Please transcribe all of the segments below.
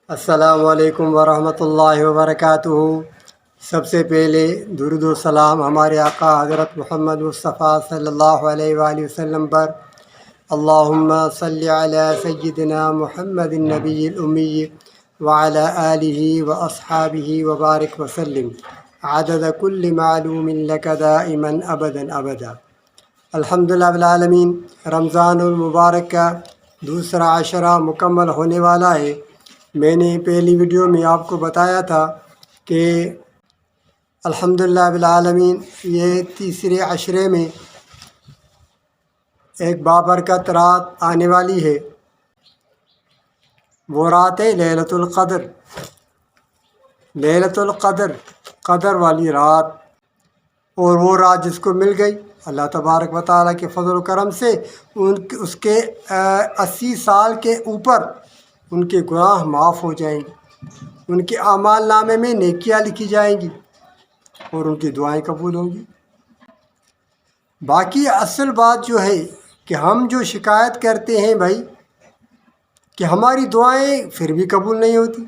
السلام علیکم ورحمۃ اللہ وبرکاتہ۔ سب سے پہلے درود و سلام ہمارے آقا حضرت محمد مصطفیٰ صلی اللہ علیہ وآلہ وسلم پر۔ اللہم صلی علی سیدنا محمد النبی الامی وعلی آلہ واصحابہ وبارک وسلم عدد کل معلوم لک دائما ابدا ابدا۔ الحمدللہ رب العالمین، رمضان المبارک کا دوسرا عشرہ مکمل ہونے والا ہے۔ میں نے پہلی ویڈیو میں آپ کو بتایا تھا کہ الحمدللہ رب العالمین یہ تیسرے عشرے میں ایک بابرکت رات آنے والی ہے، وہ رات ہے لیلۃ القدر۔ لیلۃ القدر، قدر والی رات، اور وہ رات جس کو مل گئی اللہ تبارک و تعالیٰ کے فضل و کرم سے اس کے 80 سال کے اوپر ان کے گناہ معاف ہو جائیں گے، ان کے اعمال نامے میں نیکیاں لکھی جائیں گی اور ان کی دعائیں قبول ہوں گی۔ باقی اصل بات جو ہے کہ ہم جو شکایت کرتے ہیں بھائی کہ ہماری دعائیں پھر بھی قبول نہیں ہوتی،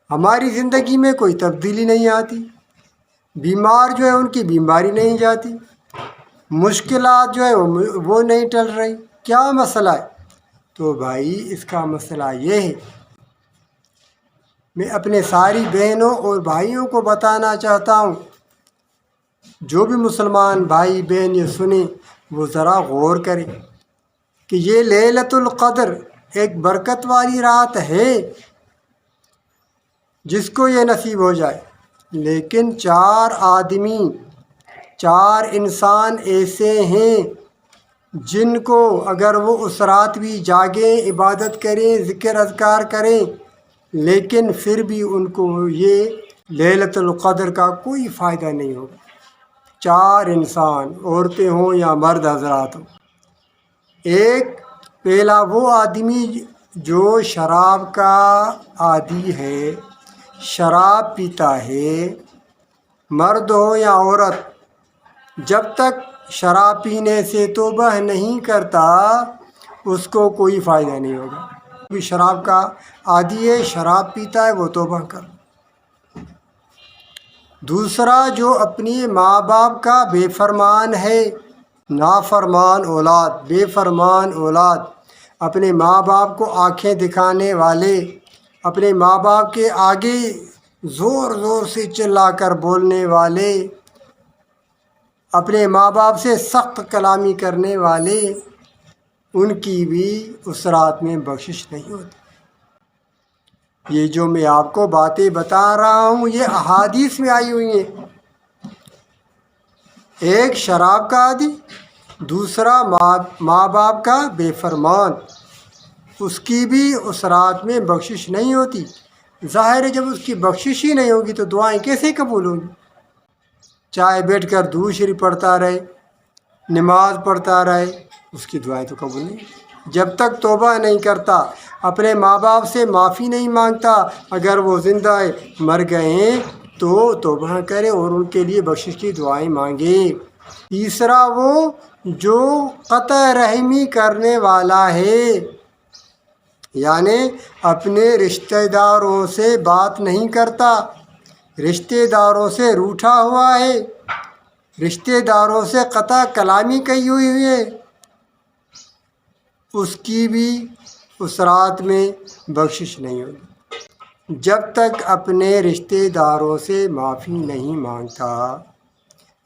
ہماری زندگی میں کوئی تبدیلی نہیں آتی، بیمار جو ہے ان کی بیماری نہیں جاتی، مشکلات جو ہے وہ نہیں ٹل رہی، کیا مسئلہ ہے؟ تو بھائی اس کا مسئلہ یہ ہے، میں اپنے ساری بہنوں اور بھائیوں کو بتانا چاہتا ہوں، جو بھی مسلمان بھائی بہن یہ سنیں وہ ذرا غور کریں کہ یہ لیلۃ القدر ایک برکت والی رات ہے جس کو یہ نصیب ہو جائے، لیکن 4 آدمی 4 انسان ایسے ہیں جن کو اگر وہ اس رات بھی جاگیں، عبادت کریں، ذکر اذکار کریں، لیکن پھر بھی ان کو یہ لیلۃ القدر کا کوئی فائدہ نہیں ہوگا۔ 4 انسان، عورتیں ہوں یا مرد حضرات ہوں۔ ایک پہلا وہ آدمی جو شراب کا عادی ہے، شراب پیتا ہے، مرد ہو یا عورت، جب تک شراب پینے سے توبہ نہیں کرتا اس کو کوئی فائدہ نہیں ہوگا۔ کوئی شراب کا عادی ہے، شراب پیتا ہے، وہ توبہ کر۔ دوسرا جو اپنی ماں باپ کا بے فرمان ہے، نافرمان اولاد، بے فرمان اولاد، اپنے ماں باپ کو آنکھیں دکھانے والے، اپنے ماں باپ کے آگے زور زور سے چلا کر بولنے والے، اپنے ماں باپ سے سخت کلامی کرنے والے، ان کی بھی اس رات میں بخشش نہیں ہوتی۔ یہ جو میں آپ کو باتیں بتا رہا ہوں یہ احادیث میں آئی ہوئی ہیں۔ ایک شراب کا عادی، دوسرا ماں باپ کا بے فرمان، اس کی بھی اس رات میں بخشش نہیں ہوتی۔ ظاہر ہے جب اس کی بخشش ہی نہیں ہوگی تو دعائیں کیسے قبول ہوں گی؟ چاہے بیٹھ کر درود شریف پڑھتا رہے، نماز پڑھتا رہے، اس کی دعائیں تو قبول نہیں۔ جب تک توبہ نہیں کرتا، اپنے ماں باپ سے معافی نہیں مانگتا، اگر وہ زندہ ہے، مر گئے ہیں تو توبہ کرے اور ان کے لیے بخشش کی دعائیں مانگے۔ تیسرا وہ جو قطع رحمی کرنے والا ہے، یعنی اپنے رشتہ داروں سے بات نہیں کرتا، رشتہ داروں سے روٹھا ہوا ہے، رشتہ داروں سے قطع کلامی کی ہوئی ہے، اس کی بھی اس رات میں بخشش نہیں ہوگی۔ جب تک اپنے رشتہ داروں سے معافی نہیں مانگتا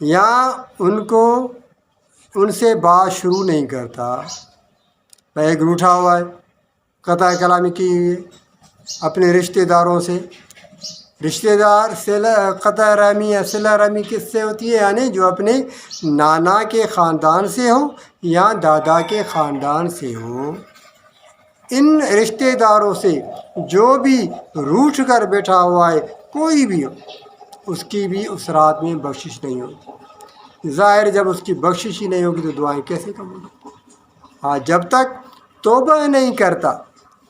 یا ان سے بات شروع نہیں کرتا، ایک روٹھا ہوا ہے، قطع کلامی کی ہوئی ہے اپنے رشتہ داروں سے۔ رشتہ دار قطع رحمی یا صلہ رحمی کس سے ہوتی ہے؟ یعنی جو اپنے نانا کے خاندان سے ہو یا دادا کے خاندان سے ہو، ان رشتہ داروں سے جو بھی روٹھ کر بیٹھا ہوا ہے، کوئی بھی ہو، اس کی بھی اس رات میں بخشش نہیں ہوگی۔ ظاہر جب اس کی بخشش ہی نہیں ہوگی تو دعائیں کیسے قبول ہوں؟ ہاں، جب تک توبہ نہیں کرتا،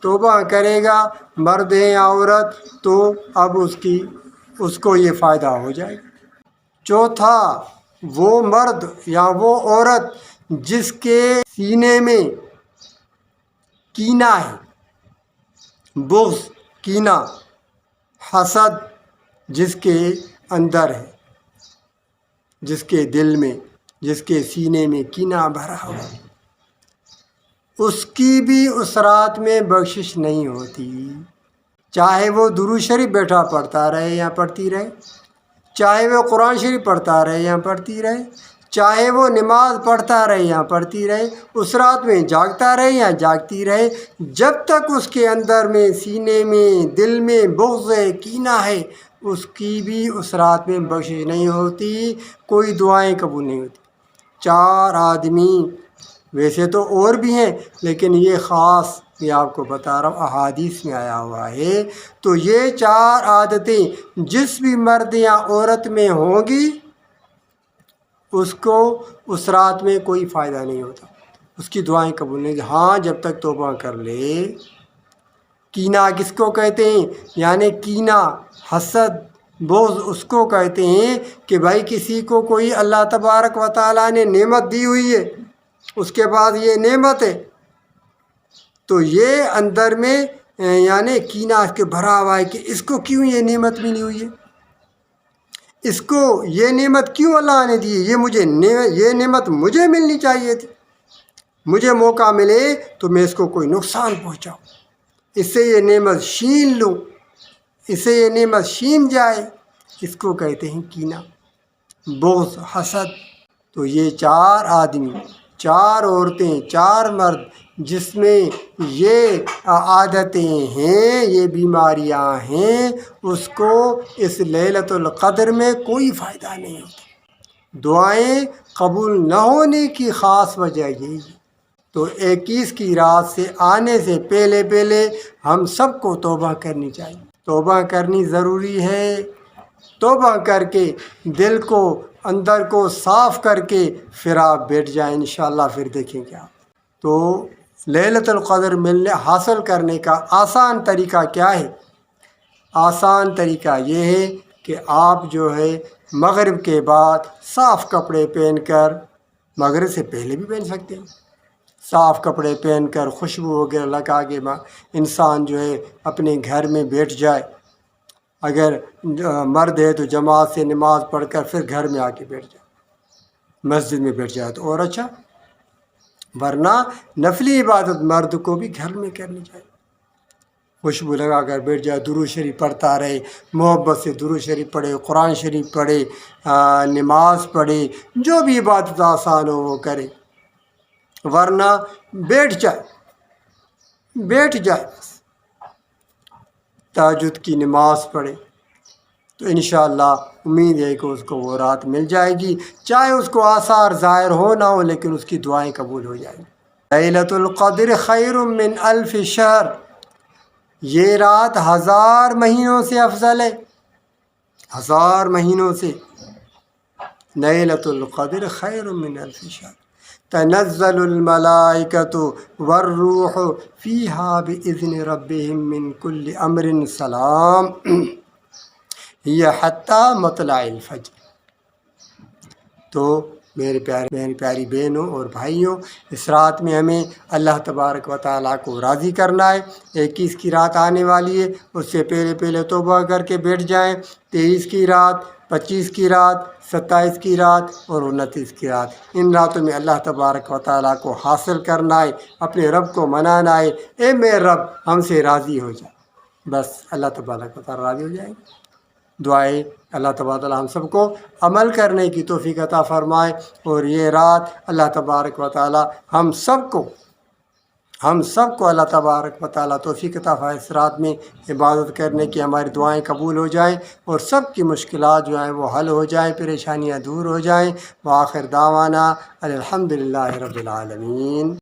توبہ کرے گا مرد ہے یا عورت تو اب اس کو یہ فائدہ ہو جائے گا۔ چوتھا وہ مرد یا وہ عورت جس کے سینے میں کینہ ہے، بغض کینہ حسد جس کے اندر ہے، جس کے دل میں، جس کے سینے میں کینہ بھرا ہوا، اس کی بھی اس رات میں بخشش نہیں ہوتی، چاہے وہ درود شریف بیٹھا پڑھتا رہے یا پڑھتی رہے، چاہے وہ قرآن شریف پڑھتا رہے یا پڑھتی رہے، چاہے وہ نماز پڑھتا رہے یا پڑھتی رہے، اس رات میں جاگتا رہے یا جاگتی رہے، جب تک اس کے اندر میں، سینے میں، دل میں بغض ہے، کینہ ہے، اس کی بھی اس رات میں بخشش نہیں ہوتی، کوئی دعائیں قبول نہیں ہوتی۔ 4 آدمی، ویسے تو اور بھی ہیں لیکن یہ خاص میں آپ کو بتا رہا ہوں، احادیث میں آیا ہوا ہے، تو یہ 4 عادتیں جس بھی مرد یا عورت میں ہوں گی اس کو اس رات میں کوئی فائدہ نہیں ہوتا، اس کی دعائیں قبول نہیں۔ ہاں جب تک توبہ کر لے۔ کینہ کس کو کہتے ہیں؟ یعنی کینہ، حسد، بغض اس کو کہتے ہیں کہ بھائی کسی کو کوئی اللہ تبارک و تعالیٰ نے نعمت دی ہوئی ہے، اس کے بعد یہ نعمت ہے تو یہ اندر میں یعنی کینہ اس کے بھرا ہوا ہے کہ اس کو کیوں یہ نعمت ملی ہوئی ہے، اس کو یہ نعمت کیوں اللہ نے دی ہے، یہ نعمت مجھے ملنی چاہیے تھی، مجھے موقع ملے تو میں اس کو کوئی نقصان پہنچاؤں، اس سے یہ نعمت چھین لوں، اس سے یہ نعمت چھین جائے، اس کو کہتے ہیں کینہ، بغض، حسد۔ تو یہ 4 آدمی، 4 عورتیں، 4 مرد جس میں یہ عادتیں ہیں، یہ بیماریاں ہیں، اس کو اس لیلۃ القدر میں کوئی فائدہ نہیں ہوتا، دعائیں قبول نہ ہونے کی خاص وجہ یہی ہے۔ تو 21 کی رات سے آنے سے پہلے ہم سب کو توبہ کرنی چاہیے، توبہ کرنی ضروری ہے۔ توبہ کر کے دل کو، اندر کو صاف کر کے پھر آپ بیٹھ جائیں انشاءاللہ، پھر دیکھیں گے آپ۔ تو لیلۃ القدر حاصل کرنے کا آسان طریقہ کیا ہے؟ آسان طریقہ یہ ہے کہ آپ جو ہے مغرب کے بعد صاف کپڑے پہن کر، مغرب سے پہلے بھی پہن سکتے ہیں، صاف کپڑے پہن کر خوشبو وغیرہ لگا کے انسان جو ہے اپنے گھر میں بیٹھ جائے، اگر مرد ہے تو جماعت سے نماز پڑھ کر پھر گھر میں آ کے بیٹھ جائے، مسجد میں بیٹھ جائے تو اور اچھا، ورنہ نفلی عبادت مرد کو بھی گھر میں کرنی چاہیے، خوشبو لگا کر بیٹھ جائے، درود شریف پڑھتا رہے، محبت سے درود شریف پڑھے، قرآن شریف پڑھے، نماز پڑھے، جو بھی عبادت آسان ہو وہ کرے، ورنہ بیٹھ جائے بس، تہجد کی نماز پڑھے تو انشاءاللہ امید ہے کہ اس کو وہ رات مل جائے گی، چاہے اس کو آثار ظاہر ہو نہ ہو لیکن اس کی دعائیں قبول ہو جائیں گی۔ لیلۃ القدر خیر من الف شہر، یہ رات 1000 مہینوں سے افضل ہے، 1000 مہینوں سے۔ لیلۃ القدر خیر من الف شہر، تنزل الملائکۃ والروح فیہا بإذن ربہم من کل امر سلام ہی حتی مطلع الفجر۔ تو میری پیاری بہنوں اور بھائیوں، اس رات میں ہمیں اللہ تبارک و تعالیٰ کو راضی کرنا ہے۔ 21 کی رات آنے والی ہے، اس سے پہلے توبہ کر کے بیٹھ جائیں۔ 23 کی رات، 25 کی رات، 27 کی رات اور 29 کی رات، ان راتوں میں اللہ تبارک و تعالیٰ کو حاصل کرنا ہے، اپنے رب کو منانا ہے، اے میرے رب ہم سے راضی ہو جائے، بس اللہ تبارک و تعالیٰ راضی ہو جائے گا۔ دعائیں اللہ تبارک و تعالیٰ ہم سب کو عمل کرنے کی توفیق عطا فرمائے، اور یہ رات اللہ تبارک و تعالیٰ ہم سب کو اللہ تبارک و تعالیٰ توفیق عطا فرمائے، اس رات میں عبادت کرنے کی ہماری دعائیں قبول ہو جائیں اور سب کی مشکلات جو ہیں وہ حل ہو جائیں، پریشانیاں دور ہو جائیں۔ وآخر دعوانا الحمدللہ رب العالمین۔